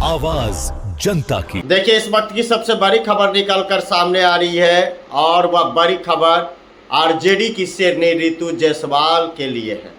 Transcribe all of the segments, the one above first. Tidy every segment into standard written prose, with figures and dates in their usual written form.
आवाज जनता की। देखिए, इस वक्त की सबसे बड़ी खबर निकलकर सामने आ रही है और वह बड़ी खबर आरजेडी की शेरनी रितु जायसवाल के लिए है।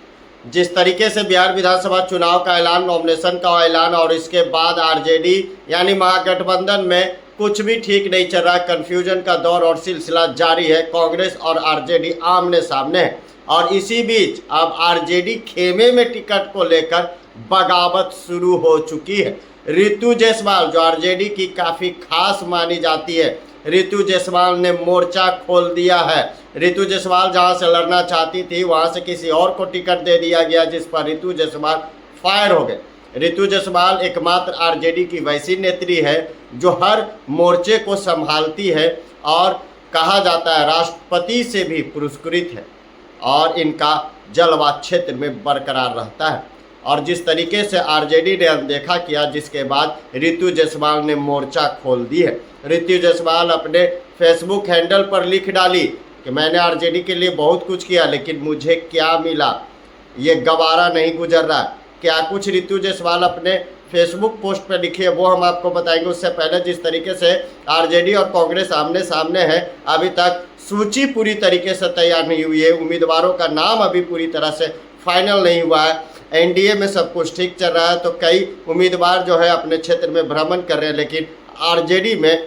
जिस तरीके से बिहार विधानसभा चुनाव का ऐलान, नॉमिनेशन का ऐलान और इसके बाद आरजेडी यानी महागठबंधन में कुछ भी ठीक नहीं चल रहा है। कन्फ्यूजन का दौर और सिलसिला जारी है। कांग्रेस और आरजेडी आमने सामने है और इसी बीच अब आरजेडी खेमे में टिकट को लेकर बगावत शुरू हो चुकी है। रितु जायसवाल जो आरजेडी की काफ़ी खास मानी जाती है, रितु जायसवाल ने मोर्चा खोल दिया है। रितु जायसवाल जहां से लड़ना चाहती थी वहां से किसी और को टिकट दे दिया गया, जिस पर रितु जायसवाल फायर हो गए। रितु जायसवाल एकमात्र आरजेडी की वैसी नेत्री है जो हर मोर्चे को संभालती है और कहा जाता है राष्ट्रपति से भी पुरस्कृत है और इनका जलवा क्षेत्र में बरकरार रहता है। और जिस तरीके से आरजेडी ने अनदेखा किया, जिसके बाद रितु जायसवाल ने मोर्चा खोल दी है। रितु जायसवाल अपने फेसबुक हैंडल पर लिख डाली कि मैंने आरजेडी के लिए बहुत कुछ किया, लेकिन मुझे क्या मिला ये गवारा नहीं गुजर रहा। क्या कुछ रितु जायसवाल अपने फेसबुक पोस्ट पर लिखी है वो हम आपको बताएंगे। उससे पहले जिस तरीके से आरजेडी और कांग्रेस आमने सामने है, अभी तक सूची पूरी तरीके से तैयार नहीं हुई है। उम्मीदवारों का नाम अभी पूरी तरह से फाइनल नहीं हुआ है। एनडीए में सब कुछ ठीक चल रहा है, तो कई उम्मीदवार जो है अपने क्षेत्र में भ्रमण कर रहे हैं, लेकिन आरजेडी में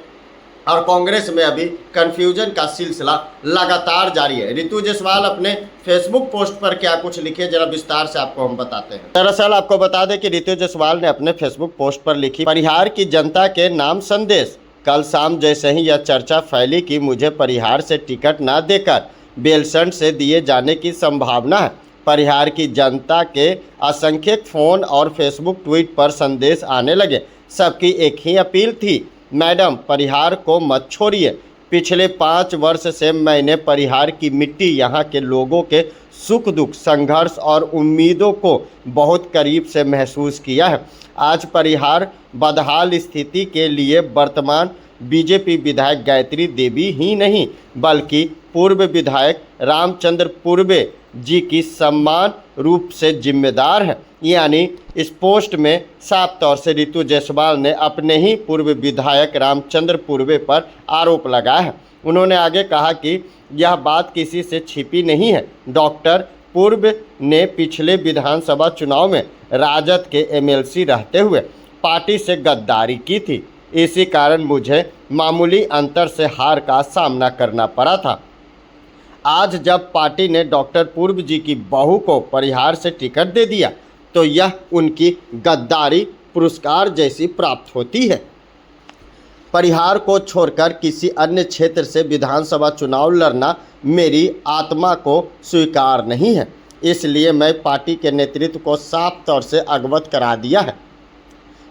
और कांग्रेस में अभी कन्फ्यूजन का सिलसिला लगातार जारी है। रितु जायसवाल अपने फेसबुक पोस्ट पर क्या कुछ लिखे, जरा विस्तार से आपको हम बताते हैं। दरअसल आपको बता दें कि रितु जायसवाल ने अपने फेसबुक पोस्ट पर लिखी परिहार की जनता के नाम संदेश। कल शाम जैसे ही यह चर्चा फैली कि मुझे परिहार से टिकट न देकर बेलसंड से दिए जाने की संभावना है, परिहार की जनता के असंख्य फ़ोन और फेसबुक ट्वीट पर संदेश आने लगे। सबकी एक ही अपील थी, मैडम परिहार को मत छोड़िए। पिछले 5 वर्ष से मैंने परिहार की मिट्टी, यहाँ के लोगों के सुख दुख, संघर्ष और उम्मीदों को बहुत करीब से महसूस किया है। आज परिहार बदहाल स्थिति के लिए वर्तमान बीजेपी विधायक गायत्री देवी ही नहीं बल्कि पूर्व विधायक रामचंद्र पूर्वे जी की समान रूप से जिम्मेदार है। यानी इस पोस्ट में साफ तौर से रितु जायसवाल ने अपने ही पूर्व विधायक रामचंद्र पूर्वे पर आरोप लगाया है। उन्होंने आगे कहा कि यह बात किसी से छिपी नहीं है। डॉक्टर पूर्व ने पिछले विधानसभा चुनाव में राजद के एमएलसी रहते हुए पार्टी से गद्दारी की थी। इसी कारण मुझे मामूली अंतर से हार का सामना करना पड़ा था। आज जब पार्टी ने डॉक्टर पूर्व जी की बहू को परिहार से टिकट दे दिया तो यह उनकी गद्दारी पुरस्कार जैसी प्राप्त होती है। परिहार को छोड़कर किसी अन्य क्षेत्र से विधानसभा चुनाव लड़ना मेरी आत्मा को स्वीकार नहीं है। इसलिए मैं पार्टी के नेतृत्व को साफ तौर से अवगत करा दिया है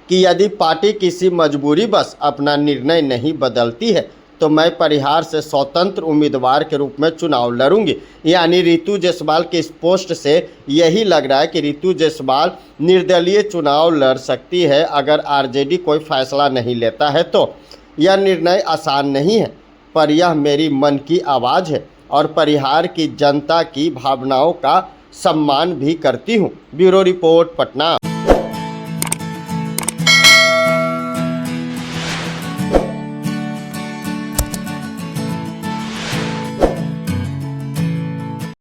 कि यदि पार्टी किसी मजबूरी बस अपना निर्णय नहीं बदलती है तो मैं परिहार से स्वतंत्र उम्मीदवार के रूप में चुनाव लड़ूंगी। यानी रितु जायसवाल के इस पोस्ट से यही लग रहा है कि रितु जायसवाल निर्दलीय चुनाव लड़ सकती है अगर आरजेडी कोई फैसला नहीं लेता है। तो यह निर्णय आसान नहीं है, पर यह मेरी मन की आवाज़ है और परिहार की जनता की भावनाओं का सम्मान भी करती हूँ। Bureau report, Patna.